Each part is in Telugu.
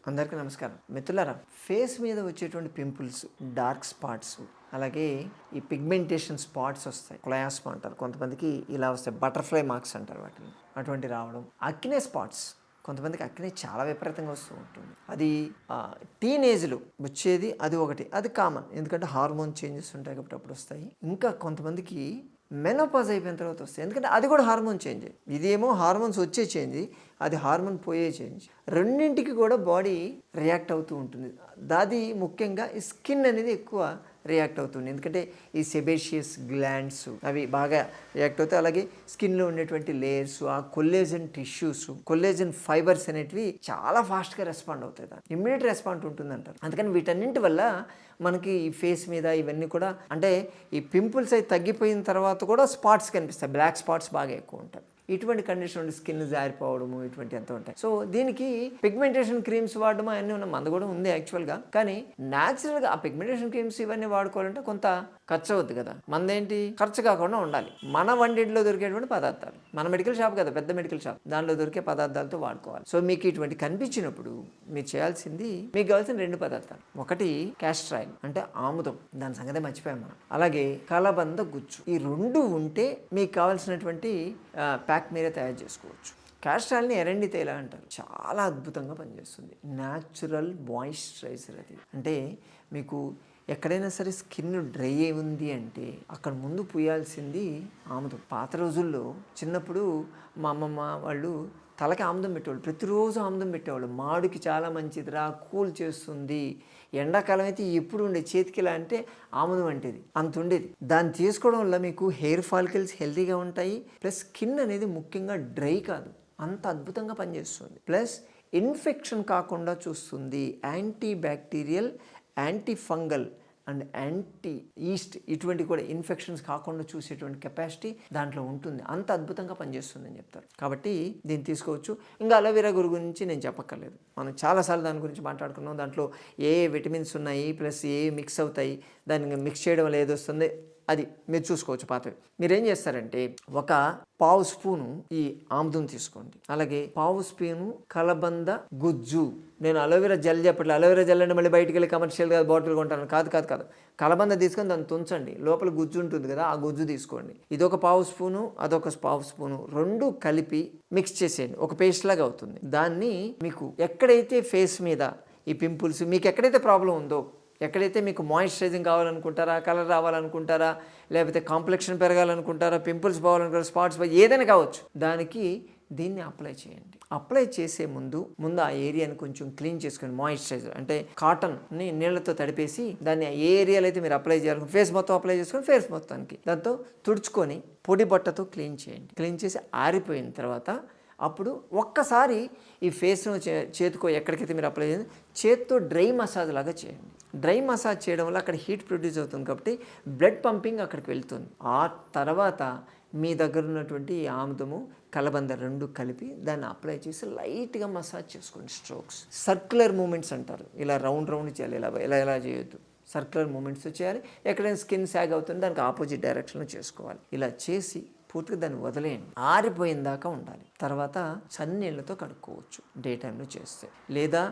అందరికీ నమస్కారం మిత్రులారా. ఫేస్ మీద వచ్చేటువంటి పింపుల్స్, డార్క్ స్పాట్స్, అలాగే ఈ పిగ్మెంటేషన్ స్పాట్స్ వస్తాయి. క్లయాస్మా అంటారు, కొంతమందికి ఇలా వస్తాయి. బటర్ఫ్లై మార్క్స్ అంటారు వాటిని. అటువంటి రావడం, అక్నే స్పాట్స్, కొంతమందికి అక్నే చాలా విపరీతంగా వస్తూ ఉంటుంది. అది టీనేజ్లో వచ్చేది, అది ఒకటి. అది కామన్, ఎందుకంటే హార్మోన్ చేంజెస్ ఉంటాయి కాబట్టి అప్పుడు వస్తాయి. ఇంకా కొంతమందికి మెనోపాజ్ అయిపోయిన తర్వాత వస్తాయి, ఎందుకంటే అది కూడా హార్మోన్ చేంజ్. ఇదేమో హార్మోన్స్ వచ్చే చేంజ్, అది హార్మోన్ పోయే చేంజ్. రెండింటికి కూడా బాడీ రియాక్ట్ అవుతూ ఉంటుంది. దాది ముఖ్యంగా ఈ స్కిన్ అనేది ఎక్కువ రియాక్ట్ అవుతుంది, ఎందుకంటే ఈ సెబేషియస్ గ్లాండ్స్ అవి బాగా రియాక్ట్ అవుతాయి. అలాగే స్కిన్లో ఉండేటువంటి లేయర్స్, ఆ కొల్లేజన్ టిష్యూస్, కొల్లేజన్ ఫైబర్స్ అనేటివి చాలా ఫాస్ట్గా రెస్పాండ్ అవుతాయి. ఇమ్మీడియట్ రెస్పాండ్ ఉంటుంది అంటారు. అందుకని వీటన్నింటి వల్ల మనకి ఈ ఫేస్ మీద ఇవన్నీ కూడా, అంటే ఈ పింపుల్స్ అవి తగ్గిపోయిన తర్వాత కూడా స్పాట్స్ కనిపిస్తాయి. బ్లాక్ స్పాట్స్ బాగా ఎక్కువ ఉంటాయి. ఇటువంటి కండిషన్ ఉండి స్కిన్ జారిపోవడము, ఇటువంటి ఎంత ఉంటాయి. సో దీనికి పిగ్మెంటేషన్ క్రీమ్స్ వాడడం అన్నీ ఉన్న మంద కూడా ఉంది యాక్చువల్గా. కానీ న్యాచురల్గా ఆ పిగ్మెంటేషన్ క్రీమ్స్ ఇవన్నీ వాడుకోవాలంటే కొంత ఖర్చు అవుద్ది కదా. మందేంటి ఖర్చు కాకుండా ఉండాలి. మన వంటింట్లో దొరికేటువంటి పదార్థాలు, మన మెడికల్ షాప్ కదా, పెద్ద మెడికల్ షాప్, దాంట్లో దొరికే పదార్థాలతో వాడుకోవాలి. సో మీకు ఇటువంటి కనిపించినప్పుడు మీరు చేయాల్సింది, మీకు కావాల్సిన 2 పదార్థాలు. ఒకటి క్యాస్టర్ ఆయిల్, అంటే ఆముదం, దాని సంగతే మర్చిపోయాం మనం. అలాగే కలబంద గుజ్జు. ఈ 2 ఉంటే మీకు కావాల్సినటువంటి ప్యాక్ మీరే తయారు చేసుకోవచ్చు. క్యాస్టర్ ఆయిల్ని ఎరండి తేల అంటారు. చాలా అద్భుతంగా పనిచేస్తుంది. న్యాచురల్ మాయిశ్చరైజర్ అది. అంటే మీకు ఎక్కడైనా సరే స్కిన్ డ్రై అయి ఉంది అంటే అక్కడ ముందు పూయాల్సింది ఆముదం. పాత రోజుల్లో చిన్నప్పుడు మా అమ్మమ్మ వాళ్ళు తలకి ఆముదం పెట్టేవాళ్ళు, ప్రతిరోజు ఆముదం పెట్టేవాళ్ళు. మాడుకి చాలా మంచిదిరా, కూల్ చేస్తుంది. ఎండాకాలం అయితే ఎప్పుడు ఉండే చేతికి ఇలా అంటే ఆముదం అంటేది అంత ఉండేది. దాన్ని తీసుకోవడం వల్ల మీకు హెయిర్ ఫాలికల్స్ హెల్తీగా ఉంటాయి, ప్లస్ స్కిన్ అనేది ముఖ్యంగా డ్రై కాదు, అంత అద్భుతంగా పనిచేస్తుంది. ప్లస్ ఇన్ఫెక్షన్ కాకుండా చూస్తుంది. Anti bacterial, anti fungal and anti east, ఇటువంటి కూడా ఇన్ఫెక్షన్స్ కాకుండా చూసేటువంటి కెపాసిటీ దాంట్లో ఉంటుంది. అంత అద్భుతంగా పనిచేస్తుంది అని చెప్తారు. కాబట్టి దీన్ని తీసుకోవచ్చు. ఇంకా అలోవెరా గురించి నేను చెప్పక్కర్లేదు, మనం చాలాసార్లు దాని గురించి మాట్లాడుకున్నాం. దాంట్లో ఏ విటమిన్స్ ఉన్నాయి, ప్లస్ ఏ మిక్స్ అవుతాయి, దాన్ని మిక్స్ చేయడం వల్ల ఏది వస్తుంది అది మీరు చూసుకోవచ్చు. పాతవి మీరేం చేస్తారంటే, ఒక పావు స్పూను ఈ ఆముదం తీసుకోండి, అలాగే పావు స్పూను కలబంద గుజ్జు. నేను అలోవెరా జెల్ చెప్పట్లేదు. అలోవెరా జెల్ అంటే మళ్ళీ బయటికి వెళ్ళి కమర్షియల్గా బాటిల్ కొంటాను, కాదు కాదు కాదు. కలబంద తీసుకొని దాన్ని తుంచండి, లోపల గుజ్జు ఉంటుంది కదా, ఆ గుజ్జు తీసుకోండి. ఇదొక పావు స్పూను, అదొక పావు స్పూను, 2 కలిపి మిక్స్ చేసేయండి, ఒక పేస్ట్ లాగా అవుతుంది. దాన్ని మీకు ఎక్కడైతే ఫేస్ మీద ఈ పింపుల్స్, మీకు ఎక్కడైతే ప్రాబ్లం ఉందో, ఎక్కడైతే మీకు మాయిశ్చరైజింగ్ కావాలనుకుంటారా, కలర్ రావాలనుకుంటారా, లేకపోతే కాంప్లెక్షన్ పెరగాలనుకుంటారా, పింపుల్స్ పోవాలనుకుంటారా, స్పాట్స్ ఏదైనా కావచ్చు, దానికి దీన్ని అప్లై చేయండి. అప్లై చేసే ముందు ఆ ఏరియాని కొంచెం క్లీన్ చేసుకొని, మాయిశ్చరైజర్ అంటే కాటన్ని నీళ్లతో తడిపేసి దాన్ని ఏ ఏరియాలో అయితే మీరు అప్లై చేయాలి, ఫేస్ మొత్తం అప్లై చేసుకొని ఫేస్ మొత్తానికి దాంతో తుడుచుకొని పొడి బట్టతో క్లీన్ చేయండి. క్లీన్ చేసి ఆరిపోయిన తర్వాత అప్పుడు ఒక్కసారి ఈ ఫేస్ను చేతికో ఎక్కడికైతే మీరు అప్లై చేయండి, చేత్తో డ్రై మసాజ్ లాగా చేయండి. డ్రై మసాజ్ చేయడం వల్ల అక్కడ హీట్ ప్రొడ్యూస్ అవుతుంది కాబట్టి బ్లడ్ పంపింగ్ అక్కడికి వెళ్తుంది. ఆ తర్వాత మీ దగ్గర ఉన్నటువంటి ఆముదము, కలబంద 2 కలిపి దాన్ని అప్లై చేసి లైట్గా మసాజ్ చేసుకోండి. స్ట్రోక్స్, సర్క్యులర్ మూమెంట్స్ అంటారు. ఇలా రౌండ్ చేయాలి, ఇలా చేయొద్దు, సర్క్యులర్ మూమెంట్స్ చేయాలి. ఎక్కడైనా స్కిన్ సాగ్ అవుతుంది, దానికి ఆపోజిట్ డైరెక్షన్లో చేసుకోవాలి. ఇలా చేసి పూర్తిగా దాన్ని వదిలేయండి, ఆరిపోయిన దాకా ఉండాలి. తర్వాత చన్నీళ్ళతో కడుక్కోవచ్చు డే టైంలో చేస్తే, లేదా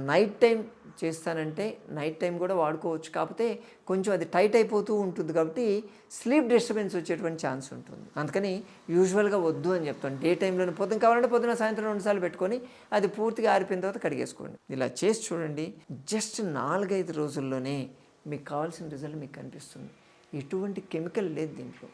నైట్ టైం చేస్తానంటే నైట్ టైం కూడా వాడుకోవచ్చు. కాకపోతే కొంచెం అది టైట్ అయిపోతూ ఉంటుంది కాబట్టి స్లీప్ డిస్టర్బెన్స్ వచ్చేటువంటి ఛాన్స్ ఉంటుంది. అందుకని యూజువల్గా వద్దు అని చెప్తాను. డే టైంలోనే పొద్దున కావాలంటే పొద్దున, సాయంత్రం 2 సార్లు పెట్టుకొని అది పూర్తిగా ఆరిపోయిన తర్వాత కడిగేసుకోండి. ఇలా చేసి చూడండి, జస్ట్ 4-5 రోజుల్లోనే మీకు కావాల్సిన రిజల్ట్ మీకు కనిపిస్తుంది. ఎటువంటి కెమికల్ లేదు దీంట్లో,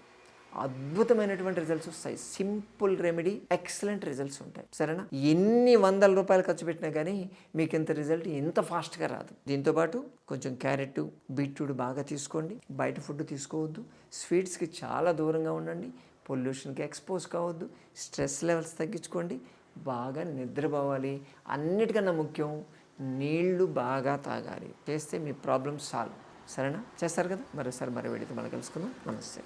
అద్భుతమైనటువంటి రిజల్ట్స్ వస్తాయి. సింపుల్ రెమెడీ, ఎక్సలెంట్ రిజల్ట్స్ ఉంటాయి. సరేనా? ఎన్ని వందల రూపాయలు ఖర్చు పెట్టినా కానీ మీకు ఇంత రిజల్ట్ ఇంత ఫాస్ట్గా రాదు. దీంతోపాటు కొంచెం క్యారెట్, బీట్రూట్ బాగా తీసుకోండి. బయట ఫుడ్ తీసుకోవద్దు. స్వీట్స్కి చాలా దూరంగా ఉండండి. పొల్యూషన్కి ఎక్స్పోజ్ కావద్దు. స్ట్రెస్ లెవెల్స్ తగ్గించుకోండి. బాగా నిద్రపోవాలి. అన్నిటికన్నా ముఖ్యం, నీళ్లు బాగా తాగాలి. చేస్తే మీ ప్రాబ్లమ్స్ సాల్వ్. సరేనా? చేస్తారు కదా? మరోసారి వీడియోతో మళ్ళీ కలుసుకుందాం. నమస్తే.